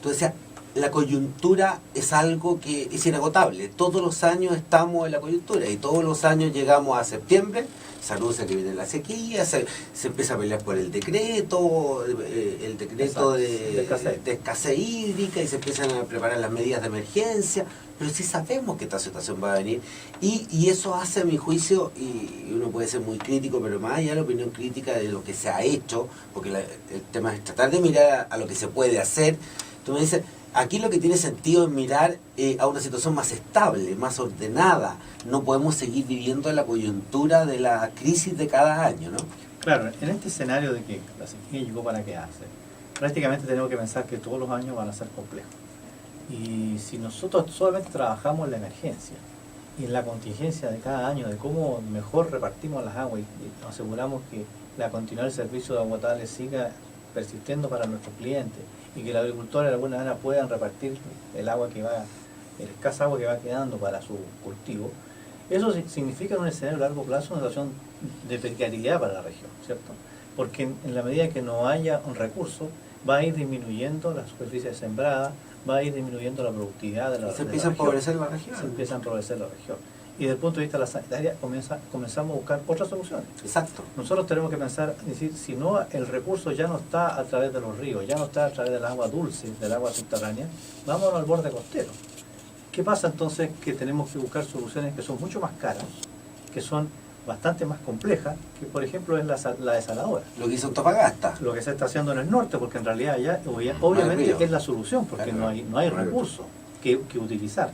Tú decías, la coyuntura es algo que es inagotable. Todos los años estamos en la coyuntura y todos los años llegamos a septiembre, se anuncia que viene la sequía, se empieza a pelear por el decreto de escasez hídrica, y se empiezan a preparar las medidas de emergencia, pero sí sabemos que esta situación va a venir, y eso hace, a mi juicio, y uno puede ser muy crítico, pero más allá de la opinión crítica de lo que se ha hecho, porque el tema es tratar de mirar a lo que se puede hacer. Tú me dices, aquí lo que tiene sentido es mirar a una situación más estable, más ordenada. No podemos seguir viviendo la coyuntura de la crisis de cada año, ¿no? Claro, en este escenario de que la sequía llegó para quedarse, prácticamente tenemos que pensar que todos los años van a ser complejos. Y si nosotros solamente trabajamos en la emergencia y en la contingencia de cada año, de cómo mejor repartimos las aguas y nos aseguramos que la continuidad del servicio de agua potable siga persistiendo para nuestros clientes, y que los agricultores de alguna manera puedan repartir el escasa agua que va quedando para su cultivo, eso significa en un escenario a largo plazo una situación de precariedad para la región, ¿cierto? Porque en la medida que no haya un recurso, va a ir disminuyendo la superficie sembrada, va a ir disminuyendo la productividad de la región. Se empieza a empobrecer la región. Se empieza a empobrecer la región. Y desde el punto de vista de la sanitaria comenzamos a buscar otras soluciones. Exacto. Nosotros tenemos que pensar, decir, si no, el recurso ya no está a través de los ríos, ya no está a través del agua dulce, del agua subterránea, vámonos al borde costero. ¿Qué pasa entonces? Que tenemos que buscar soluciones que son mucho más caras, que son bastante más compleja que, por ejemplo, es la desaladora. Lo que hizo Antofagasta. Lo que se está haciendo en el norte, porque en realidad allá río. obviamente es la solución, porque Claro. no hay recursos que utilizar.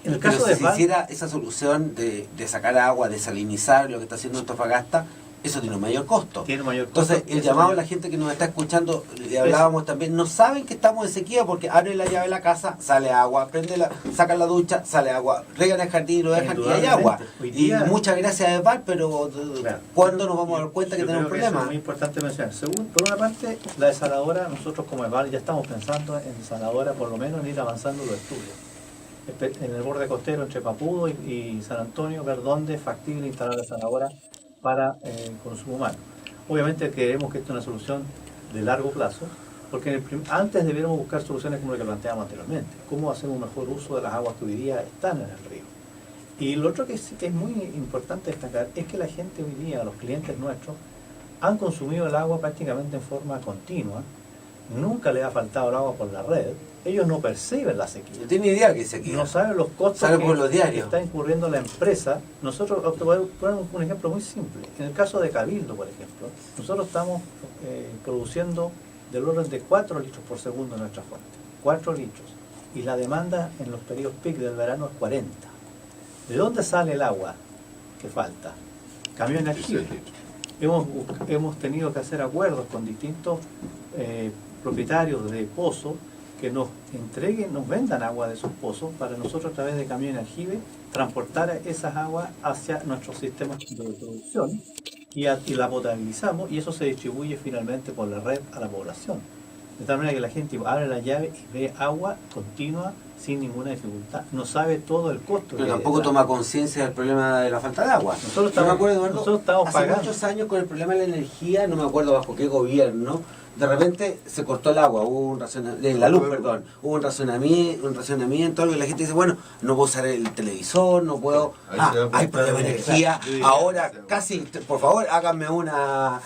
En el Pero caso si de se Val, hiciera esa solución de sacar agua, de salinizar, lo que está haciendo Antofagasta, eso tiene un mayor costo. tiene mayor costo. Entonces, el Eso llamado a mayor- la gente que nos está escuchando, le hablábamos también, no saben que estamos en sequía porque abren la llave de la casa, sale agua, sacan la ducha, sale agua, regan el jardín, lo dejan y hay agua. Hoy Y día- muchas gracias a Edval, pero Claro. ¿cuándo nos vamos a dar cuenta que Yo tenemos un creo que eso es problema? muy importante mencionar. Por una parte, la desaladora, nosotros como EVAL ya estamos pensando en desaladora, por lo menos en ir avanzando los estudios. En el borde costero entre Papudo y San Antonio, ver dónde es factible instalar desaladora para consumo humano. Obviamente queremos que esto es una solución de largo plazo, porque antes debiéramos buscar soluciones como lo que planteamos anteriormente, cómo hacer un mejor uso de las aguas que hoy día están en el río. Y lo otro que sí que es muy importante destacar es que la gente hoy día, los clientes nuestros, han consumido el agua prácticamente en forma continua, nunca les ha faltado el agua por la red, ellos no perciben la sequía. No tiene idea que es sequía. No saben los costos Sale por los que diarios. está incurriendo la empresa. Nosotros, te voy a poner un ejemplo muy simple. En el caso de Cabildo, por ejemplo, nosotros estamos produciendo del orden de 4 litros por segundo en nuestra fuente. 4 litros. Y la demanda en los periodos peak del verano es 40. ¿De dónde sale el agua que falta? Camión energía. Hemos tenido que hacer acuerdos con distintos propietarios de pozos que nos entreguen, nos vendan agua de esos pozos para nosotros a través de camión aljibe transportar esas aguas hacia nuestros sistemas de producción y la potabilizamos y eso se distribuye finalmente por la red a la población. De tal manera que la gente abre la llave y ve agua continua sin ninguna dificultad. No sabe todo el costo. Pero que tampoco da. toma conciencia del problema de la falta de agua. Nosotros Yo me estamos- acuerdo, Eduardo, nosotros estamos hace pagando. muchos años con el problema de la energía, no me acuerdo bajo qué gobierno, de repente se cortó el agua, hubo la luz, perdón, hubo un racionamiento, algo, y la gente dice, bueno, no puedo usar el televisor, no puedo, Ahí se da hay cuenta problema de de- energía, Sí, ahora sí. casi, por favor, háganme una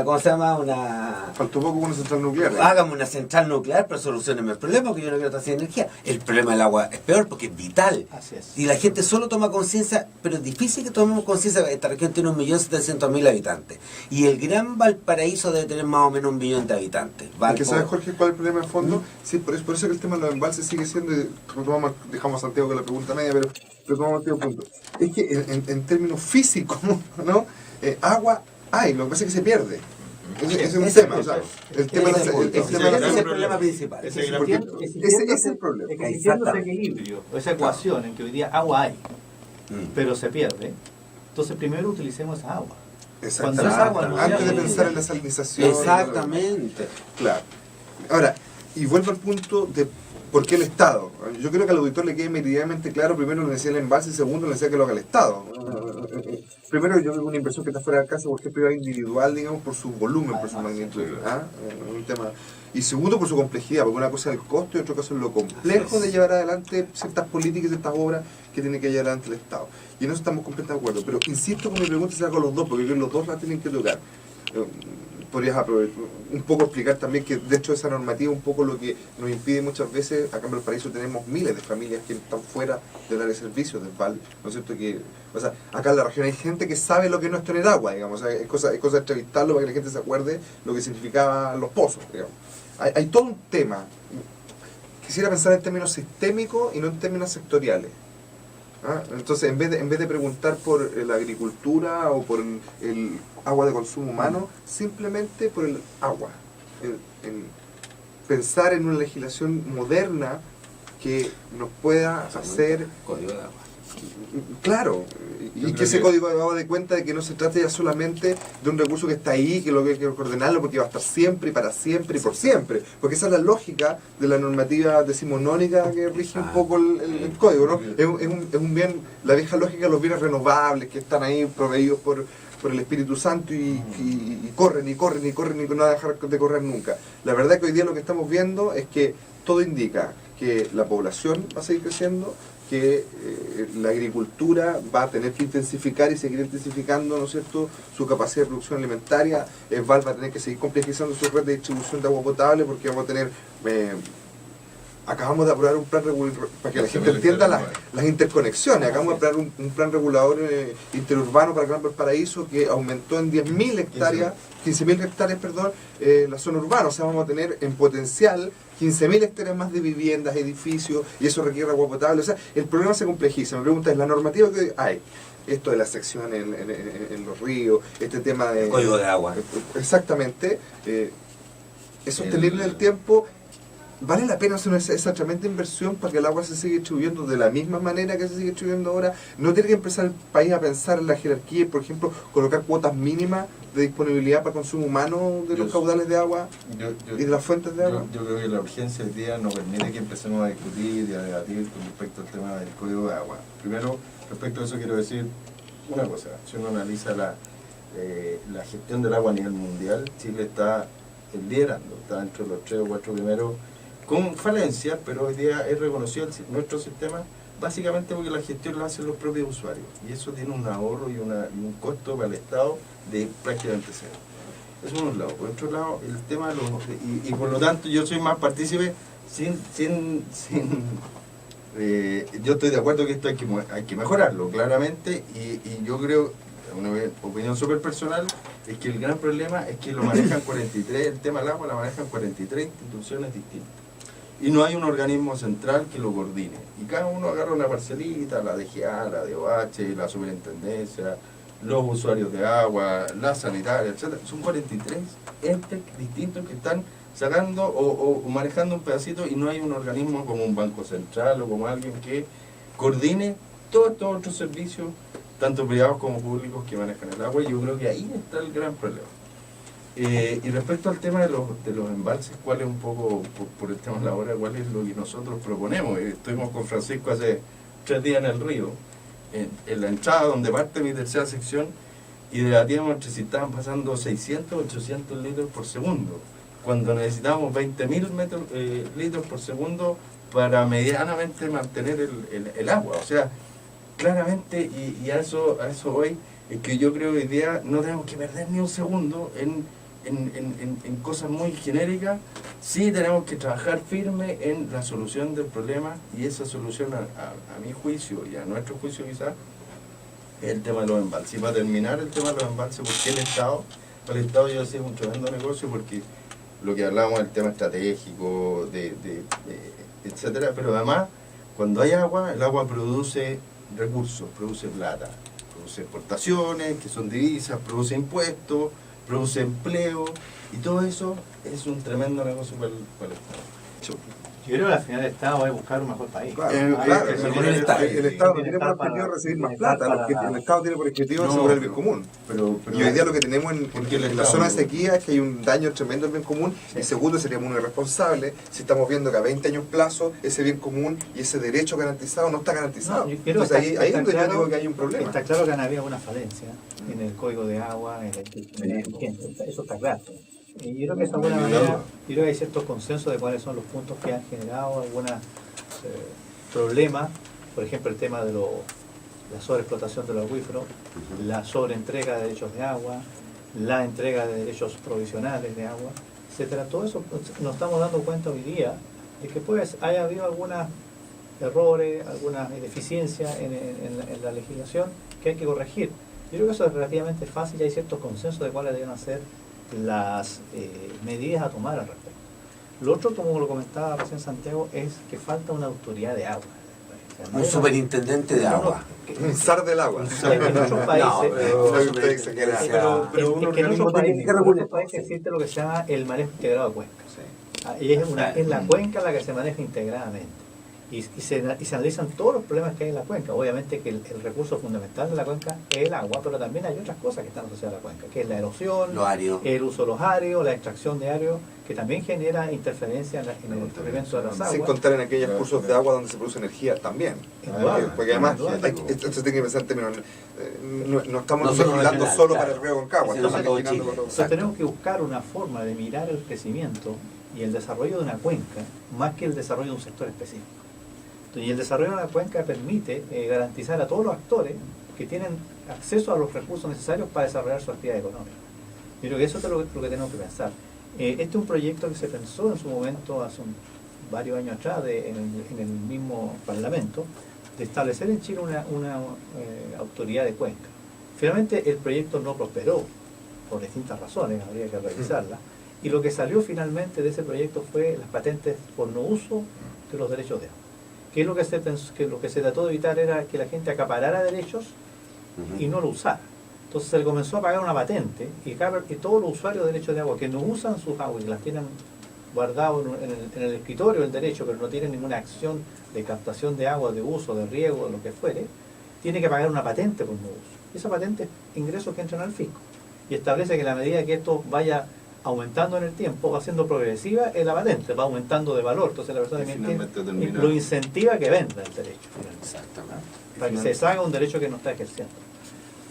¿cómo se llama? Faltó poco con una central nuclear. Hágame una central nuclear, pero solucionenme el problema, porque yo no quiero estar sin energía. El problema del agua es peor porque es vital. Así es. Y la gente solo toma conciencia, pero es difícil que tomemos conciencia. Esta región tiene 1.700.000 habitantes. Y el Gran Valparaíso debe tener más o menos 1 millón de habitantes. Porque ¿sabes, Jorge, cuál es el problema de fondo? Sí, por eso que el tema de los embalses sigue siendo, y dejamos a Santiago con la pregunta media, pero retomamos el punto. Es que en términos físicos, ¿no? Agua hay, lo que pasa es que se pierde. Ese es un Ese tema, o sea, es el tema de Ese es el el tema de problema la principal. Ese es el porque gran ese problema. es el problema. Es que existiendo ese Exactamente. equilibrio, esa ecuación en que hoy día agua hay, pero se pierde, entonces primero utilicemos esa agua. Cuando esa agua no Antes de sea- pensar en la salinización. Exactamente. Claro. Ahora, y vuelvo al punto de por qué el Estado. Yo creo que al auditor le quede meridianamente claro, primero le decía el envase y segundo le decía que lo haga el Estado. Primero, yo creo que una inversión que está fuera de alcance porque es privada individual, digamos, por su volumen, por su magnitud. ¿Ah? Un tema. Y segundo, por su complejidad, porque una cosa es el costo y otra cosa es lo complejo de llevar adelante ciertas políticas y ciertas obras que tiene que llevar adelante el Estado. Y en eso estamos completamente de acuerdo. Pero insisto con mi pregunta, se haga con los dos, porque yo creo que los dos la tienen que tocar. Podrías un poco explicar también que dentro de esa normativa un poco lo que nos impide muchas veces, acá en Valparaíso tenemos miles de familias que están fuera del área de servicios del VAL, ¿no es cierto? Que, o sea, acá en la región hay gente que sabe lo que no es tener agua, digamos, o sea, es cosa de entrevistarlo para que la gente se acuerde lo que significaban los pozos, digamos. Hay todo un tema. Quisiera pensar en términos sistémicos y no en términos sectoriales. ¿Ah? Entonces, en vez de preguntar por la agricultura o por el agua de consumo humano, simplemente por el agua. En pensar en una legislación moderna que nos pueda hacer... Código de agua. Claro, y Yo que creo ese que- código de agua dé cuenta de que no se trata ya solamente de un recurso que está ahí, que lo que hay que ordenarlo porque va a estar siempre y para siempre y por siempre, porque esa es la lógica de la normativa decimonónica que rige un poco el código, ¿no? Es un bien, la vieja lógica de los bienes renovables que están ahí proveídos por el Espíritu Santo y corren y corren y corren y no van a dejar de correr nunca. La verdad que hoy día lo que estamos viendo es que todo indica que la población va a seguir creciendo, que la agricultura va a tener que intensificar y seguir intensificando, ¿no es cierto?, su capacidad de producción alimentaria. VAL va a tener que seguir complejizando su red de distribución de agua potable porque vamos a tener acabamos de aprobar un plan regulador, para que la gente entienda las interconexiones, acabamos de aprobar un plan regulador interurbano para Gran Valparaíso que aumentó en 10.000 hectáreas, 15.000 hectáreas, perdón, la zona urbana. O sea, vamos a tener en potencial 15.000 hectáreas más de viviendas, edificios, y eso requiere agua potable. O sea, el problema se complejiza. Me pregunta, ¿es la normativa que hay? Esto de la sección en los ríos, este tema de... El código de agua. Exactamente. Es sostenible en el tiempo. ¿Vale la pena hacer esa tremenda inversión para que el agua se siga distribuyendo de la misma manera que se sigue distribuyendo ahora? ¿No tiene que empezar el país a pensar en la jerarquía y, por ejemplo, colocar cuotas mínimas de disponibilidad para consumo humano de los caudales de agua y de las fuentes de agua? Yo creo que la urgencia hoy día nos permite que empecemos a discutir y a debatir con respecto al tema del código de agua. Primero, respecto a eso quiero decir una cosa. Si uno analiza la gestión del agua a nivel mundial, Chile está liderando, está entre los 3 o 4 primeros, con falencias, pero hoy día es reconocido nuestro sistema básicamente porque la gestión la hacen los propios usuarios y eso tiene un ahorro y un costo para el Estado de prácticamente cero. Eso por un lado. Por otro lado, el tema de los... Y por lo tanto yo soy más partícipe yo estoy de acuerdo que esto hay que mejorarlo claramente y yo creo, una opinión súper personal, es que el gran problema es que lo manejan 43, el tema del agua lo manejan 43 instituciones distintas. Y no hay un organismo central que lo coordine. Y cada uno agarra una parcelita, la DGA, la DOH, la superintendencia, los usuarios de agua, la sanitaria, etc. Son 43 entes distintos que están sacando o manejando un pedacito y no hay un organismo como un banco central o como alguien que coordine todos estos otros servicios, tanto privados como públicos, que manejan el agua. Y yo creo que ahí está el gran problema. Y respecto al tema de los embalses, ¿cuál es un poco, por el tema de la hora, cuál es lo que nosotros proponemos? Estuvimos con Francisco hace 3 días en el río, en la entrada donde parte mi tercera sección, y debatíamos entre si estaban pasando 600 o 800 litros por segundo, cuando necesitamos 20.000 litros por segundo para medianamente mantener el agua. O sea, claramente, y a eso voy, es que yo creo que hoy día no tenemos que perder ni un segundo en cosas muy genéricas. Sí tenemos que trabajar firme en la solución del problema, y esa solución a mi juicio y a nuestro juicio quizás es el tema de los embalses. Y para terminar el tema de los embalses, porque para el Estado yo decía es un tremendo negocio, porque lo que hablábamos del tema estratégico, etcétera, pero además cuando hay agua, el agua produce recursos, produce plata, produce exportaciones, que son divisas, produce impuestos, produce empleo, y todo eso es un tremendo negocio para el Estado. Yo creo que al final el Estado es buscar un mejor país. Claro, el Estado no tiene por objetivo recibir más plata, el Estado tiene por objetivo asegurar el bien común. Pero Y hoy día lo que tenemos en la zona de sequía es que hay un daño tremendo al bien común, y segundo, seríamos unos irresponsables si estamos viendo que a 20 años plazo ese bien común y ese derecho garantizado no está garantizado. Entonces ahí es donde yo digo que hay un problema. Está claro que han habido una falencia en el código de agua, en la eficiencia, eso está claro. Y yo creo que de esa buena manera, yo creo que hay ciertos consensos de cuáles son los puntos que han generado algunos problemas, por ejemplo el tema de la sobreexplotación de los acuíferos, la sobreentrega de derechos de agua, la entrega de derechos provisionales de agua, etcétera. Todo eso nos estamos dando cuenta hoy día de que pues haya habido algunos errores, algunas deficiencias en la legislación que hay que corregir. Yo creo que eso es relativamente fácil y hay ciertos consensos de cuáles deben ser las medidas a tomar al respecto. Lo otro, como lo comentaba recién Santiago, es que falta una autoridad de agua. O sea, Un superintendente de agua. Un zar del agua. En otros países, pero en otros países existe lo que se llama el manejo integrado de cuencas. Y es la cuenca la que se maneja integradamente. Y se analizan todos los problemas que hay en la cuenca. Obviamente que el recurso fundamental de la cuenca es el agua, pero también hay otras cosas que están asociadas a la cuenca, que es la erosión, el uso de los áreos, la extracción de áreos, que también genera interferencia en el escurrimiento de las aguas. Sin contar en aquellos cursos de agua donde se produce energía también. Porque además, esto se tiene que pensar en términos, no estamos legislando solo para el río Concagua, estamos legislando para todo. Entonces tenemos que buscar una forma de mirar el crecimiento y el desarrollo de una cuenca más que el desarrollo de un sector específico. Y el desarrollo de una cuenca permite garantizar a todos los actores que tienen acceso a los recursos necesarios para desarrollar su actividad económica. Yo creo que eso es lo que tenemos que pensar. Este es un proyecto que se pensó en su momento hace varios años atrás en el mismo Parlamento de establecer en Chile una autoridad de cuenca. Finalmente el proyecto no prosperó por distintas razones, habría que revisarla, y lo que salió finalmente de ese proyecto fue las patentes por no uso de los derechos de agua. Que es lo que se trató de evitar era que la gente acaparara derechos y no lo usara. Entonces se le comenzó a pagar una patente y todos los usuarios de derechos de agua que no usan sus aguas y las tienen guardado en el escritorio el derecho, pero no tienen ninguna acción de captación de agua, de uso, de riego, de lo que fuere, tiene que pagar una patente por no uso. Esa patente es ingresos que entran al fisco. Y establece que a la medida que esto vaya aumentando en el tiempo, va siendo progresiva en la patente, va aumentando de valor. Entonces la persona que lo incentiva que venda el derecho. Exactamente. Para que se deshaga un derecho que no está ejerciendo.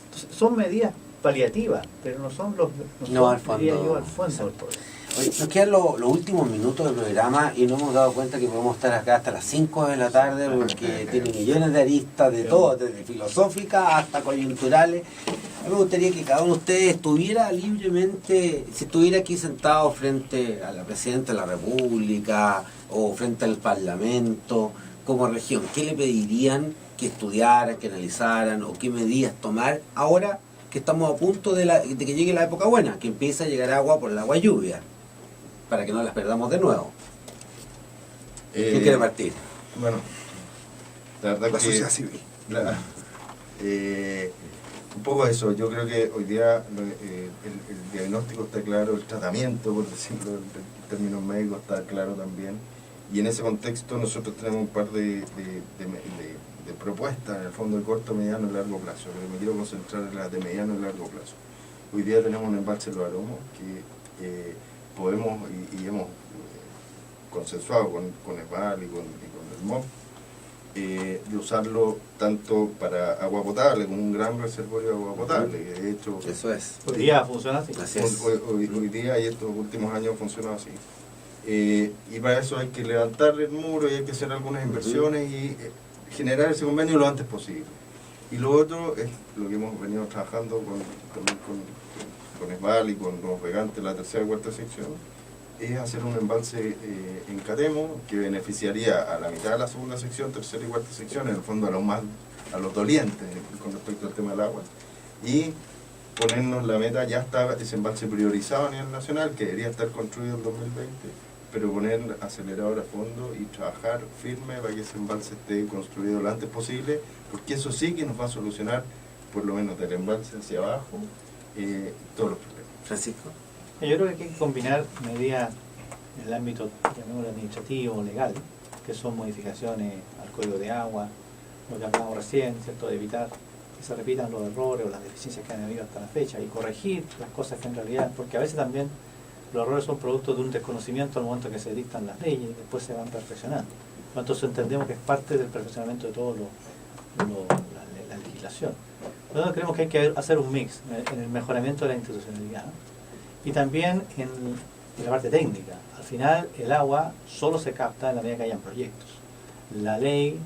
Entonces, son medidas paliativas, pero no son al fondo al fondo del problema. Oye, nos quedan los últimos minutos del programa y no hemos dado cuenta que podemos estar acá hasta las 5 de la tarde porque tiene millones de aristas de todo, desde filosóficas hasta coyunturales. A mí me gustaría que cada uno de ustedes estuviera libremente, si estuviera aquí sentado frente a la Presidenta de la República o frente al Parlamento, como región, ¿qué le pedirían que estudiaran, que analizaran o qué medidas tomar ahora que estamos a punto de que llegue la época buena, que empieza a llegar agua por el agua lluvia, para que no las perdamos de nuevo? ¿Quién quiere partir? Bueno, la verdad La que sociedad civil. un poco eso, yo creo que hoy día el diagnóstico está claro, el tratamiento, por decirlo en términos médicos, está claro también, y en ese contexto nosotros tenemos un par de propuestas, en el fondo de corto, mediano y largo plazo, pero me quiero concentrar en las de mediano y largo plazo. Hoy día tenemos un embalse de Los Aromos que podemos y hemos consensuado con ESVAL y con el MOP, de usarlo tanto para agua potable como un gran reservorio de agua potable. De hecho, Eso es. Hoy día funciona así. Así es. hoy día y estos últimos años funciona así. Y para eso hay que levantar el muro y hay que hacer algunas inversiones y generar ese convenio lo antes posible. Y lo otro es lo que hemos venido trabajando con ESVAL y con los regantes, la tercera y cuarta sección, es hacer un embalse en Catemo que beneficiaría a la mitad de la segunda sección, tercera y cuarta sección, en el fondo a los dolientes con respecto al tema del agua, y ponernos la meta. Ya está ese embalse priorizado a nivel nacional, que debería estar construido en 2020, pero poner acelerador a fondo y trabajar firme para que ese embalse esté construido lo antes posible, porque eso sí que nos va a solucionar, por lo menos del embalse hacia abajo, todos los problemas. Francisco. Yo creo que hay que combinar medidas en el ámbito, llamémoslo administrativo o legal, que son modificaciones al código de agua, lo que hablamos recién, ¿cierto?, de evitar que se repitan los errores o las deficiencias que han habido hasta la fecha y corregir las cosas que en realidad, porque a veces también los errores son producto de un desconocimiento al momento que se dictan las leyes y después se van perfeccionando. Entonces entendemos que es parte del perfeccionamiento de todo la legislación. Nosotros creemos que hay que hacer un mix en el mejoramiento de la institucionalidad y también en la parte técnica. Al final el agua solo se capta en la medida que hayan proyectos. La ley,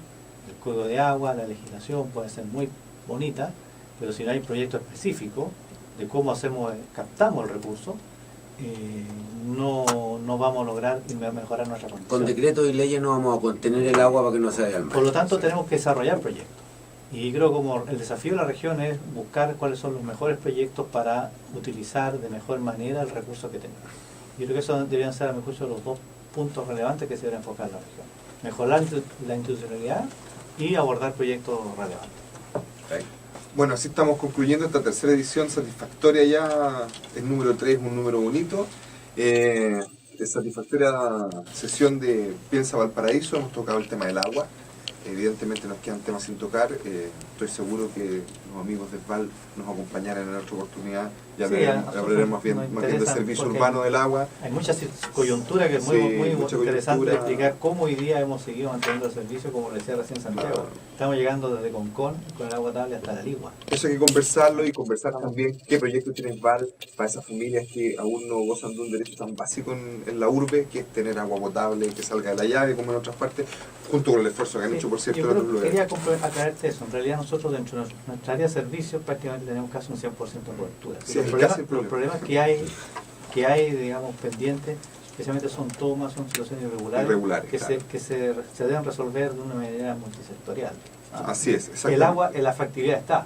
el código de agua, la legislación puede ser muy bonita, pero si no hay proyecto específico de cómo captamos el recurso, no vamos a lograr mejorar nuestra condición. Con decretos y leyes no vamos a contener el agua para que no se vaya al mar. Por lo tanto, tenemos que desarrollar proyectos. Y creo como el desafío de la región es buscar cuáles son los mejores proyectos para utilizar de mejor manera el recurso que tenemos. Yo creo que eso deberían ser, a mi juicio, los dos puntos relevantes que se deben enfocar en la región. Mejorar la institucionalidad y abordar proyectos relevantes. Okay. Bueno, así estamos concluyendo esta tercera edición satisfactoria ya. El número 3 es un número bonito. Satisfactoria sesión de Piensa Valparaíso. Hemos tocado el tema del agua. Evidentemente nos quedan temas sin tocar. Estoy seguro que los amigos de ESVAL nos acompañarán en otra oportunidad. Ya hablaremos más bien del servicio urbano del agua. Hay mucha coyuntura que es muy interesante coyuntura. explicar cómo hoy día hemos seguido manteniendo el servicio, como lo decía recién Santiago. Estamos llegando desde Concón con el agua potable hasta la Ligua. Eso hay que conversarlo y conversar también qué proyectos tiene ESVAL para esas familias que aún no gozan de un derecho tan básico en la urbe, que es tener agua potable que salga de la llave como en otras partes, junto con el esfuerzo que han hecho, por cierto, en otros lugares. Quería aclararte eso. En realidad nosotros dentro de nuestra área de servicios prácticamente tenemos casi un 100% de cobertura. Sí, Los problemas que hay, digamos, pendientes especialmente son tomas, son situaciones irregulares, Irregulares, claro. que se deben resolver de una manera multisectorial. Así es, exactamente. El agua, la factibilidad está.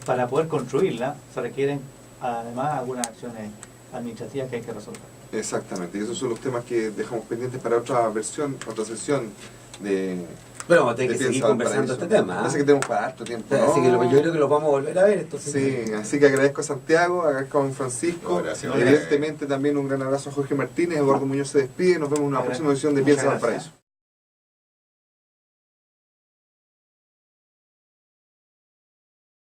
Para poder construirla se requieren además algunas acciones administrativas que hay que resolver. Exactamente, y esos son los temas que dejamos pendientes para otra versión, otra sesión de... Pero vamos a tener de que seguir Piensa conversando Valparaíso. este tema. Parece que tenemos para harto tiempo, ¿no? Así que yo creo que lo vamos a volver a ver. Entonces, Sí, así que agradezco a Santiago, agradezco a don Francisco, Gracias. evidentemente también un gran abrazo a Jorge Martínez, Eduardo Muñoz se despide, nos vemos en una próxima edición de Muchas Piensa gracias. Valparaíso.